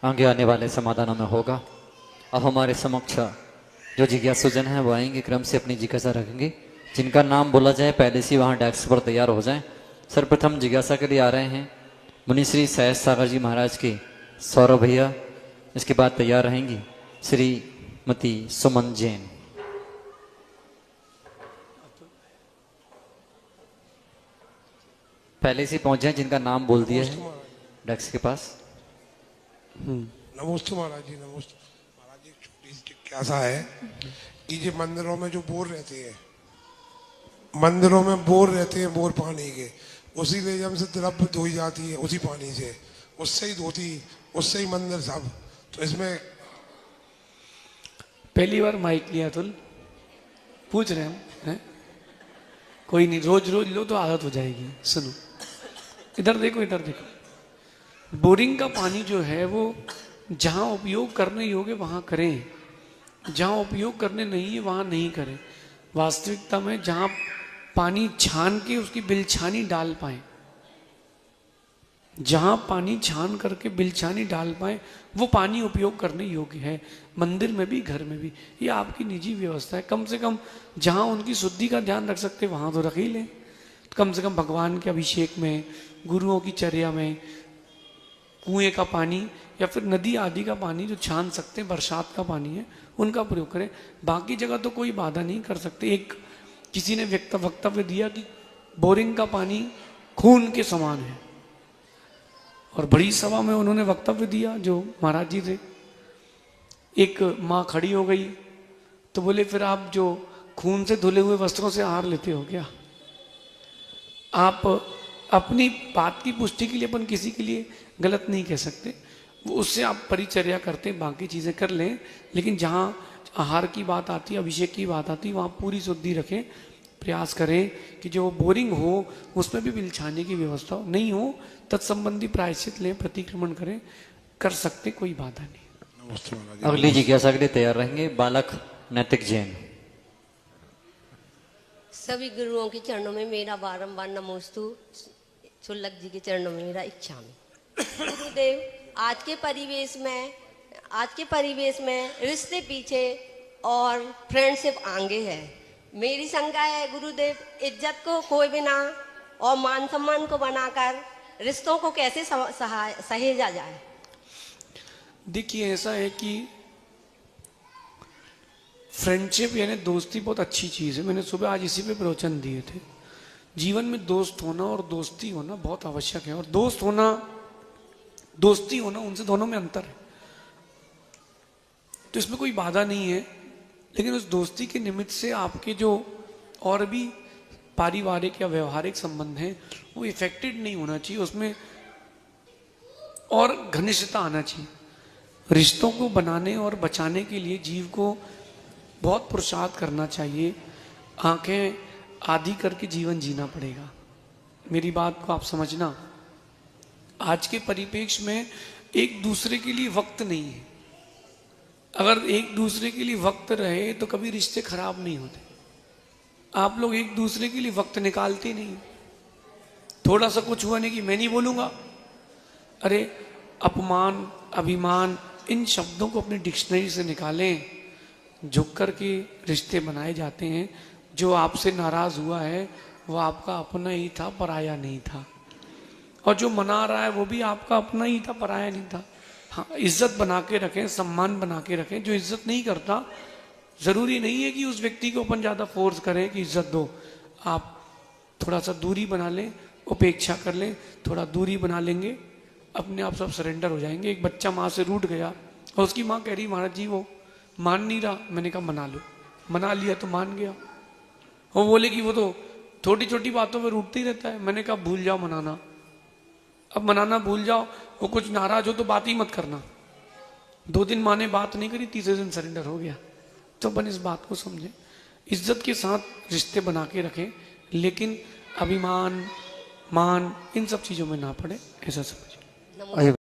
आगे आने वाले समाधानों में होगा। अब हमारे समक्ष जो जिज्ञासुजन हैं वो आएंगे, क्रम से अपनी जिज्ञासा रखेंगे। जिनका नाम बोला जाए पहले से वहाँ डेस्क पर तैयार हो जाएं। सर्वप्रथम जिज्ञासा के लिए आ रहे हैं मुनिश्री सहज सागर जी महाराज के सौरभ भैया। इसके बाद तैयार रहेंगी श्रीमती सुमन जैन। पहले से पहुंच जाए जिनका नाम बोल दिया है डेस्क के पास। नमस्ते महाराज जी। नमस्ते महाराज जी। एक छोटी सी जिज्ञासा है कि ये मंदिरों में जो बोर रहते हैं, मंदिरों में बोर रहते हैं, बोर पानी के, उसी लेजम से द्रव्य धोई जाती है, उसी पानी से, उससे ही धोती, उससे ही मंदिर सब। तो इसमें पहली बार माइक लिया तुल पूछ रहे हैं? कोई नहीं, रोज रोज लो तो आदत हो जाएगी। सुनो, इधर देखो, इधर देखो। बोरिंग का पानी जो है वो जहां उपयोग करने योग्य वहां करें, जहां उपयोग करने नहीं है वहां नहीं करें। वास्तविकता में जहां पानी छान के उसकी बिलछानी डाल पाए, जहां पानी छान करके बिलछानी डाल पाए वो पानी उपयोग करने योग्य है। मंदिर में भी, घर में भी। ये आपकी निजी व्यवस्था है। कम से कम जहां उनकी शुद्धि का ध्यान रख सकते वहां तो रख ही लें। कम से कम भगवान के अभिषेक में, गुरुओं की चर्या में, कुएं का पानी या फिर नदी आदि का पानी जो छान सकते हैं, बरसात का पानी है, उनका प्रयोग करें। बाकी जगह तो कोई बाधा नहीं कर सकते। एक किसी ने वक्तव्य दिया कि बोरिंग का पानी खून के समान है, और बड़ी सभा में उन्होंने वक्तव्य दिया जो महाराज जी थे। एक माँ खड़ी हो गई तो बोले फिर आप जो खून से धुले हुए वस्त्रों से आहार लेते हो क्या? आप अपनी बात की पुष्टि के लिए अपन किसी के लिए गलत नहीं कह सकते। वो उससे आप परिचर्या करते, बाकी चीज़ें कर लें, लेकिन जहाँ आहार की बात आती है, अभिषेक की बात आती है, वहाँ पूरी शुद्धि रखें। प्रयास करें कि जो बोरिंग हो उसमें भी बिलछाने की व्यवस्था हो। नहीं हो तत्संबंधी प्रायश्चित लें, प्रतिक्रमण करें, कर सकते, कोई बाधा नहीं। अगली जिज्ञासा के लिए तैयार रहेंगे बालक नैतिक जैन। सभी गुरुओं के चरणों में मेरा बारंबार नमोस्तु। चुल्लक जी के चरणों में मेरा इच्छा में। गुरुदेव, आज के परिवेश में रिश्ते पीछे और फ्रेंडशिप आगे है। मेरी शंका है गुरुदेव, इज्जत को खोए बिना और मान सम्मान को बनाकर रिश्तों को कैसे सहेजा जाए? देखिए, ऐसा है कि फ्रेंडशिप यानी दोस्ती बहुत अच्छी चीज़ है। मैंने सुबह आज इसी पे प्रवचन दिए थे। जीवन में दोस्त होना और दोस्ती होना बहुत आवश्यक है। और दोस्त होना, दोस्ती होना, उनसे दोनों में अंतर है। तो इसमें कोई बाधा नहीं है, लेकिन उस दोस्ती के निमित्त से आपके जो और भी पारिवारिक या व्यवहारिक संबंध हैं वो इफेक्टेड नहीं होना चाहिए। उसमें और घनिष्ठता आना चाहिए। रिश्तों को बनाने और बचाने के लिए जीव को बहुत पुरुषार्थ करना चाहिए। आंखें आधी करके जीवन जीना पड़ेगा। मेरी बात को आप समझना। आज के परिप्रेक्ष्य में एक दूसरे के लिए वक्त नहीं है। अगर एक दूसरे के लिए वक्त रहे तो कभी रिश्ते खराब नहीं होते। आप लोग एक दूसरे के लिए वक्त निकालते नहीं। थोड़ा सा कुछ हुआ नहीं कि मैं नहीं बोलूंगा। अरे, अपमान, अभिमान, इन शब्दों को अपनी डिक्शनरी से निकालें। झुक कर के रिश्ते बनाए जाते हैं। जो आपसे नाराज हुआ है वो आपका अपना ही था, पराया नहीं था। और जो मना रहा है वो भी आपका अपना ही था, पराया नहीं था। हाँ, इज्जत बना के रखें, सम्मान बना के रखें। जो इज्जत नहीं करता, जरूरी नहीं है कि उस व्यक्ति को अपन ज्यादा फोर्स करें कि इज्जत दो। आप थोड़ा सा दूरी बना लें, उपेक्षा कर लें। थोड़ा दूरी बना लेंगे, अपने आप सब सरेंडर हो जाएंगे। एक बच्चा माँ से रूठ गया और उसकी माँ कह रही महाराज जी वो मान नहीं रहा। मैंने कहा मना लो। मना लिया तो मान गया। वो बोले कि वो तो छोटी छोटी बातों में रूठते ही रहता है। मैंने कहा भूल जाओ मनाना। अब मनाना भूल जाओ। वो कुछ नाराज हो तो बात ही मत करना। 2 दिन माँ ने बात नहीं करी, तीसरे दिन सरेंडर हो गया। तो अपन इस बात को समझें। इज्जत के साथ रिश्ते बना के रखें, लेकिन अभिमान, मान, इन सब चीजों में ना पड़े, ऐसा समझें।